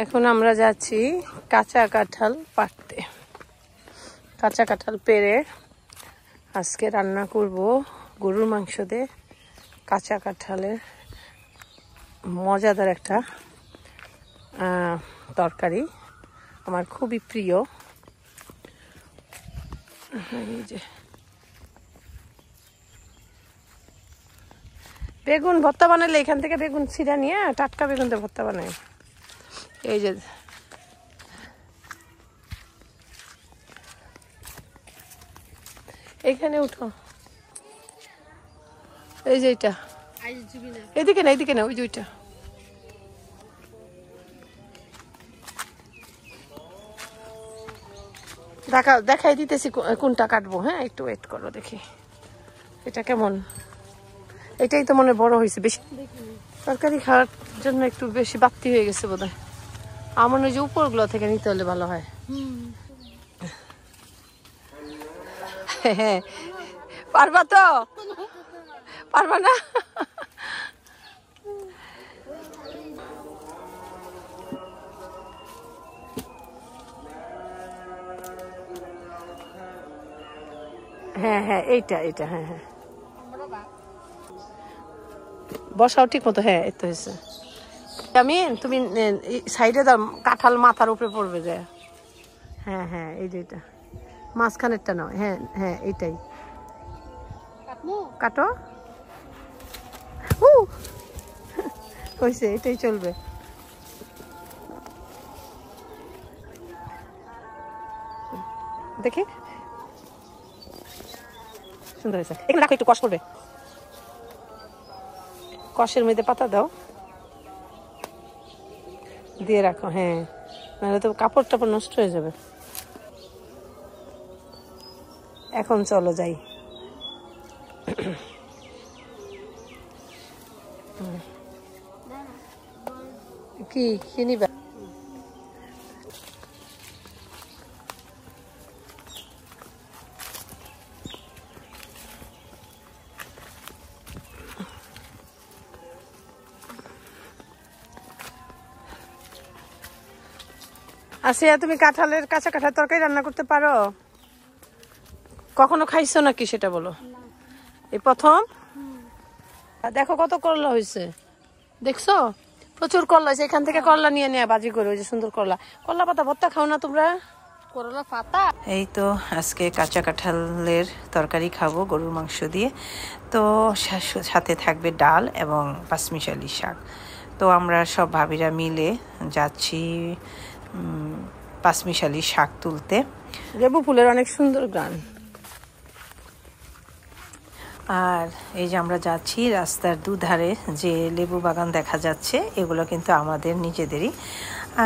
এখন আমরা যাচ্ছি কাঁচা কাঁঠাল পাড়তে। কাঁচা কাঁঠাল পেড়ে আজকে রান্না করব গরুর মাংস দিয়ে কাঁচা কাঁঠালের মজাদার একটা তরকারি, আমার খুবই প্রিয়। এই যে বেগুন ভর্তা বানালে এখান থেকে বেগুন ছিঁড়া নিয়ে টাটকা বেগুন দিয়ে ভর্তা বানাই। এই যে এইখানে উঠো, এই যে এটা এইদিকে না, এইদিকে না, ওই যে ওইটা। দেখাই দিতেছি কোনটা কাটবো। হ্যাঁ, একটু ওয়েট করো, দেখি এটা কেমন। এটাই তো মনে বড় হয়েছে, বেশি তরকারি খাওয়ার জন্য একটু বেশি বাড়তি হয়ে গেছে বোধহয়। আমার ওই যে উপরগুলো থেকে নিতে হলে ভালো হয়। হ্যাঁ, পারবা তো? পারবা না? হ্যাঁ হ্যাঁ, এইটা এইটা, হ্যাঁ হ্যাঁ, বসাও ঠিক মতো। হ্যাঁ, এই তো হয়েছে। আমি তুমি সাইডে দাও, কাঁঠাল মাথার উপরে পড়বে যায়। হ্যাঁ হ্যাঁ, এই যে এটা মাঝখানেরটা নয়। হ্যাঁ হ্যাঁ, এইটাই কাটো। হয়েছে, এটাই চলবে। দেখি সুন্দর হয়েছে। এখানে রাখো, একটু কষ করবে, কষের মধ্যে পাতা দাও, দিয়ে রাখো। হ্যাঁ, নাহলে তো কাপড় টাপড় নষ্ট হয়ে যাবে। এখন চলো যাই। কি কি নিবা? আসিয়া, তুমি কাঁঠালের কাঁচা কাঁঠাল তরকারি রান্না করতে পারো? কখনো খাইছো নাকি সেটা বলো। এই প্রথম? দেখো কত করলা হয়েছে, দেখছো? প্রচুর করলা হয়েছে। এখান থেকে করলা নিয়ে নেয়া বাজি করে, ওই যে সুন্দর করলা। করলা পাতা ভর্তা খাও না তোমরা? করলা পাতা। এই তো আজকে কাঁচা কাঁঠালের তরকারি খাবো গরুর মাংস দিয়ে। তো সাথে থাকবে ডাল এবং পাঁচমিশালি শাক। তো আমরা সব ভাবিরা মিলে যাচ্ছি পাঁচমিশালি শাক তুলতে। লেবু ফুলের অনেক সুন্দর গান। আর এই যে আমরা যাচ্ছি, রাস্তার দুধারে যে লেবু বাগান দেখা যাচ্ছে, এগুলো কিন্তু আমাদের নিজেদেরই।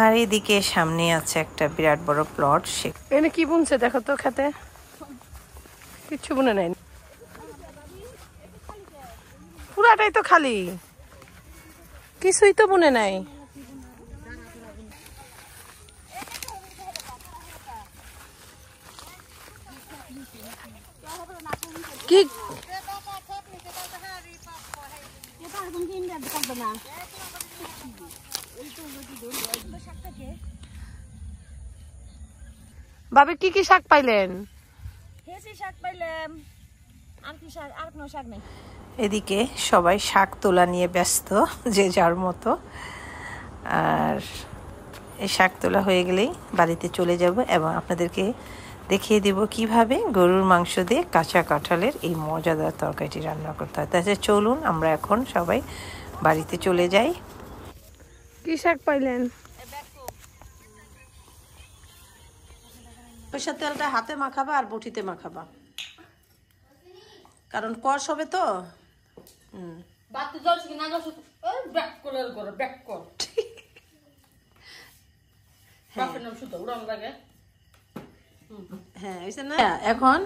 আর এদিকে সামনে আছে একটা বিরাট বড় প্লট। এখানে কি বুনছে দেখো তো, খেতে কিচ্ছু বুনে নাই, পুরাটাই তো খালি, কিছুই তো বুনে নাই। কি বাবে কি কি শাক পাইলেন? এদিকে সবাই শাক তোলা নিয়ে ব্যস্ত, যে যার মতো। আর এই শাক তোলা হয়ে গেলেই বাড়িতে চলে যাব এবং আপনাদেরকে দেখিয়ে দেব কিভাবে গরুর মাংস দিয়ে কাঁচা কাঁঠালের এই মজাদার তরকারিটি রান্না করতে হয়। তাহলে চলুন আমরা এখন সবাই বাড়িতে চলে যাই। কি শাক পাইলেন? সরষের তেলটা হাতে মাখাবা আর বটিতে মাখাবা, কারণ কষ হবে তো। হ্যাঁ, এখন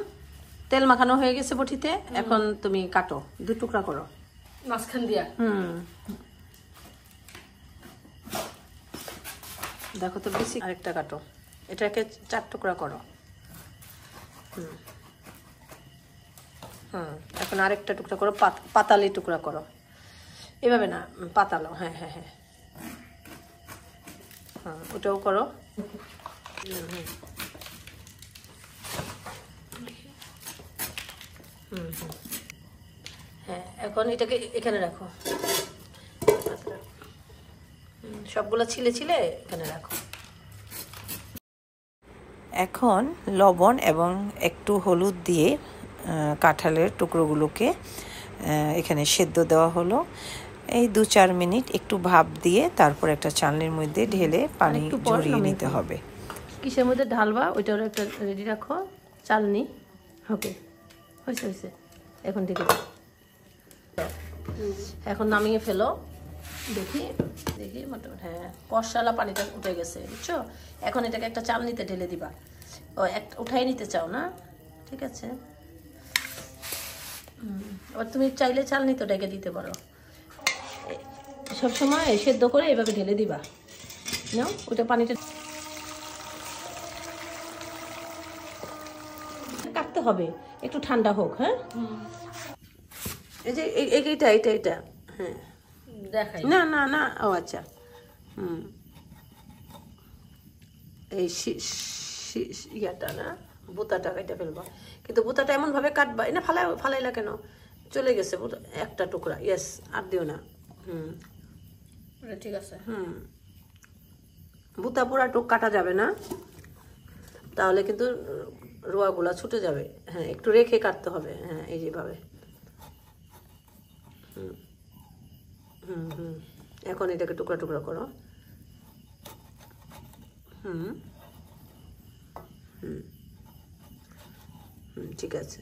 তেল মাখানো হয়ে গেছে বটিতে। এখন তুমি কাটো, 2 টুকরা করো মাঝখান দিয়া। দেখো তো বেশি, আরেকটা কাটো, এটাকে 4 টুকরা করো। এখন আরেকটা টুকরা করো, পাতালি টুকরা করো। এভাবে না, পাতালো। হ্যাঁ হ্যাঁ হ্যাঁ, হ্যাঁ ওটাও করো। হ্যাঁ এখন এটাকে এখানে রাখো, সবগুলো ছিলে ছিলে এখানে রাখো। এখন লবণ এবং একটু হলুদ দিয়ে কাঁঠালের টুকরোগুলোকে এখানে সেদ্ধ দেওয়া হলো। এই 2-4 মিনিট একটু ভাপ দিয়ে তারপর একটা চালনির মধ্যে ঢেলে পানি ঝরিয়ে নিতে হবে। কিসের মধ্যে ঢালবা ওইটারও একটা রেডি রাখো, চালনি। ওকে হয়েছে হয়েছে, এখন ঢেকে দাও। এখন নামিয়ে ফেলো, দেখি দেখি মোটামুটি হ্যাঁ কষালা পানিটা উঠে গেছে বুঝছো। এখন এটাকে একটা চালনিতে ঢেলে দিবা। ও একটা উঠাই নিতে চাও না, ঠিক আছে। এবার তুমি চাইলে চালনিতে ডেকে দিতে পারো। সবসময় সেদ্ধ করে এভাবে ঢেলে দিবা, নাও ওটা পানিটা কাটতে হবে, একটু ঠান্ডা হোক। হ্যাঁ এই যে এইটা এটা এটা হ্যাঁ দেখাই না না না, ও আচ্ছা এই ইয়াটা না বুতাটা কেটে ফেলবা, কিন্তু বুতাটা এমন ভাবে কাটবা, না ফালাইলা কেন, চলে গেছে একটা টুকরা। ইয়েস, আর দিও না। ঠিক আছে। বুতা পুরা টুক কাটা যাবে না, তাহলে কিন্তু রোয়াগুলা ছুটে যাবে। হ্যাঁ একটু রেখে কাটতে হবে। হ্যাঁ এই যেভাবে। এখন এটাকে টুকরা টুকরা করো। ঠিক আছে।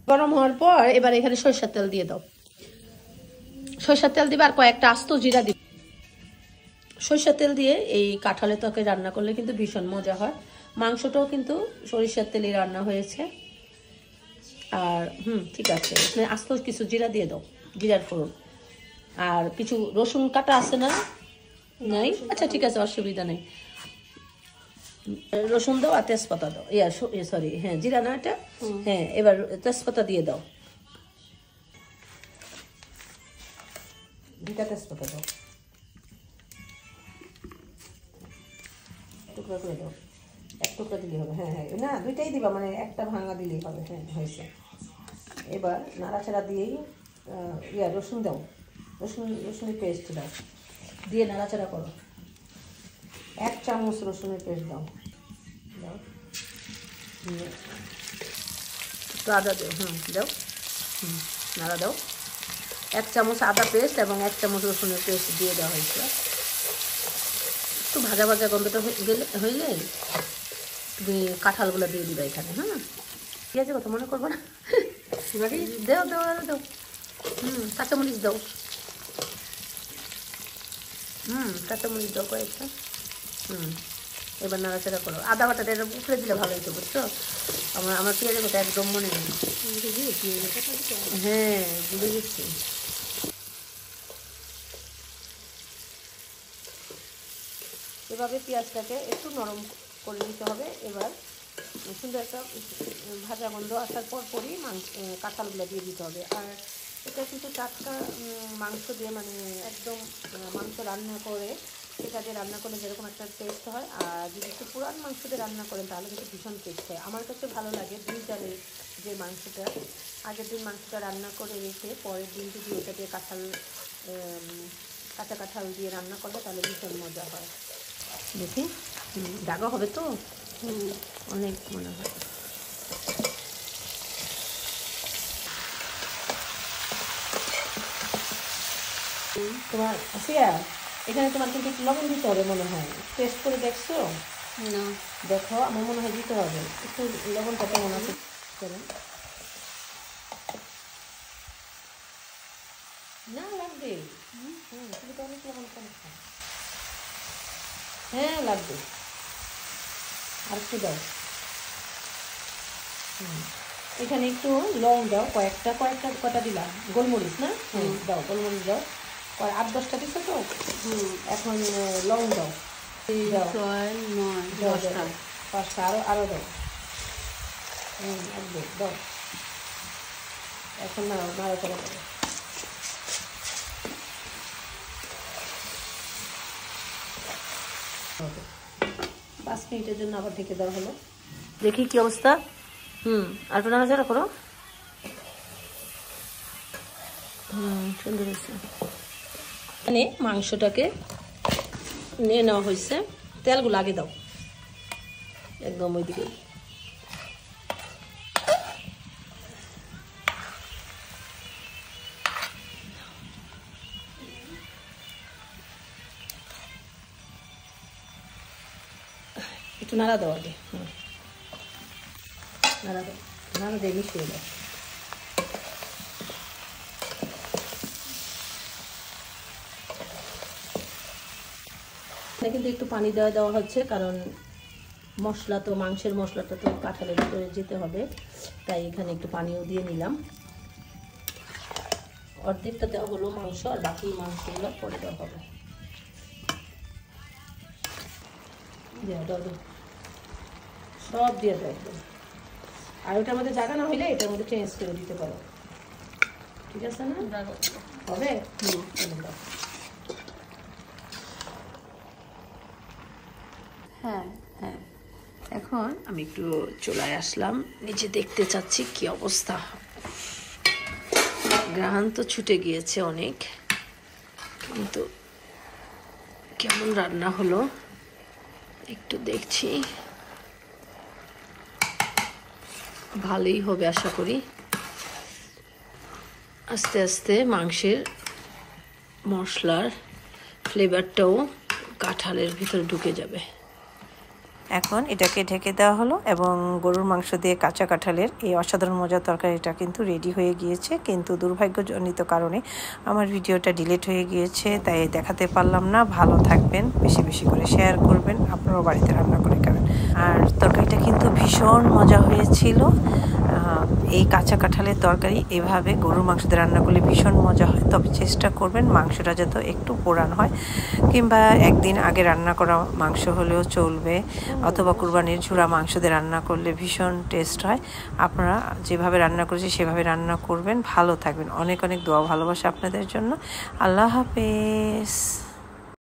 গরম হওয়ার পর এবার এখানে সরিষার তেল দিয়ে দাও। সরিষার তেল দিবে আর কয়েকটা আস্ত জিরা দিবে। সরিষার তেল দিয়ে এই কাঁঠালের তরকারি রান্না করলে কিন্তু ভীষণ মজা হয়। মাংসটাও কিন্তু সরিষার তেলে রান্না হয়েছে। আর ঠিক আছে, আস্ত কিছু জিরা দিয়ে দাও, জিরার ফোড়ন। আর কিছু রসুন কাটা আছে না? নাই? আচ্ছা ঠিক আছে, অসুবিধা নেই। রসুন দাও আর তেজপাতা দাও। সরি হ্যাঁ জিরা না এটা। হ্যাঁ এবার তেজপাতা দিয়ে দাও, 2টা তেজপাতা দাও, টুকরা করে দাও। 1 টুকরা দিলেই হবে। হ্যাঁ হ্যাঁ না 2টাই দিবা, মানে একটা ভাঙা দিলেই হবে। হ্যাঁ হয়েছে। এবার নাড়াচাড়া দিয়েই রসুন দাও, রসুনের পেস্ট দাও, দিয়ে নাড়াচাড়া করো। 1 চামচ রসুনের পেস্ট দাও, একটু আদা দাও। দাও, নাড়া দাও। 1 চামচ আদা পেস্ট এবং 1 চামচ রসুনের পেস্ট দিয়ে দেওয়া হয়েছে। একটু ভাজা ভাজা গন্ধটা হইলে তুমি কাঁঠালগুলো দিয়ে দিবা এখানে। ঠিক আছে, কথা মনে করবো না। দাও দাও আদা দাও, কাঁচামরিচ দাও, কাঁচামরিচ দাও কয়েকটা। এবার নাড়াচাড়া করো। আদা বাটাটা এটা উঠে দিলে ভালো হতো বুঝছো। আমার পেঁয়াজের কথা একদম মনে নেই। হ্যাঁ ভুলে গেছি। এভাবে পেঁয়াজটাকে একটু নরম করে নিতে হবে। এবার সুন্দর একটা ভাজা গন্ধ আসার পরই কাঁঠালগুলো দিয়ে দিতে হবে। আর এটা কিন্তু টাটকা মাংস দিয়ে, মানে একদম মাংস রান্না করে সেটা দিয়ে রান্না করলে যেরকম একটা টেস্ট হয়, আর যদি একটু পুরান মাংস দিয়ে রান্না করেন তাহলে কিন্তু ভীষণ টেস্ট হয়। আমার কাছে ভালো লাগে 2 চালের যে মাংসটা, আগের দিন মাংসটা রান্না করে রেখে পরের দিন যদি ওটা দিয়ে কাঁচা কাঁঠাল দিয়ে রান্না করবে তাহলে ভীষণ মজা হয়। দেখি দাগা হবে তো, অনেক মনে হয়। তোমার আসিয়া এখানে তোমার কিন্তু একটু লবণ দিতে হবে মনে হয়। টেস্ট করে দেখছো না? দেখো, আমার মনে হয় দিতে হবে একটু লবণটা। কেমন আছে না লাগবে? তুমি তো অনেক লবণ কম খাও। হ্যাঁ লাগবে, আর একটু দাও। এখানে একটু লং দাও, কয়টা দিলাম গোলমরিচ না? দাও গোলমরিচ দাও, 8-10টা দিচ্ছ তো। এখন লং দাও, 5টা আরো দাও। দাও। এখন নাড়াচাড়া করো। 5 মিনিটের জন্য আবার ঢেকে দেওয়া হলো। দেখি কি অবস্থা। আর একটু নাড়াচাড়া করো। সুন্দর হয়েছে। মানে মাংসটাকে নিয়ে নেওয়া হয়েছে, তেলগুলো আগে দাও একদম ওইদিকে। একটু নাড়া দাও আগে, নাড়া দাও, নাড়া দিয়ে মিশিয়ে দাও। কিন্তু একটু পানি দেওয়া হচ্ছে, কারণ মশলা তো, মাংসের মশলাটা তো কাঁঠালের ভিতরে যেতে হবে, তাই এখানে একটু পানিও দিয়ে নিলাম। অর্ধেকটা দেওয়া হলো মাংস, আর বাকি মাংসগুলো পরে দেওয়া হবে। সব দিয়ে দেয় একদম। আর ওটার মধ্যে জায়গা না হইলে এটার মধ্যে চেঞ্জ করে দিতে পারো, ঠিক আছে না? হবে। হ্যাঁ হ্যাঁ, এখন আমি একটু চুলায় আসলাম, নিচে দেখতে চাচ্ছি কি অবস্থা। ঘ্রাণ তো ছুটে গিয়েছে অনেক, কিন্তু কেমন রান্না হলো একটু দেখছি। ভালোই হবে আশা করি। আস্তে আস্তে মাংসের মশলার ফ্লেভারটাও কাঁঠালের ভিতরে ঢুকে যাবে। এখন এটাকে ঢেকে দেওয়া হলো এবং গরুর মাংস দিয়ে কাঁচা কাঁঠালের এই অসাধারণ মজার তরকারিটা কিন্তু রেডি হয়ে গিয়েছে। কিন্তু দুর্ভাগ্যজনিত কারণে আমার ভিডিওটা ডিলিট হয়ে গিয়েছে, তাই দেখাতে পারলাম না। ভালো থাকবেন, বেশি বেশি করে শেয়ার করবেন, আপনারাও বাড়িতে রান্না করে খাবেন। আর তরকারিটা কিন্তু ভীষণ মজা হয়েছিল। এই কাঁচা কাঁঠালের তরকারি এভাবে গরুর মাংস দিয়ে রান্না করলে ভীষণ মজা হয়। তবে চেষ্টা করবেন মাংসটা যাতে একটু পোড়ান হয়, কিংবা একদিন আগে রান্না করা মাংস হলেও চলবে, অথবা কুরবানির ঝুরা মাংস দিয়ে রান্না করলে ভীষণ টেস্ট হয়। আপনারা যেভাবে রান্না করেছি সেভাবে রান্না করবেন। ভালো থাকবেন। অনেক অনেক দোয়া ভালোবাসা আপনাদের জন্য। আল্লাহ হাফেজ।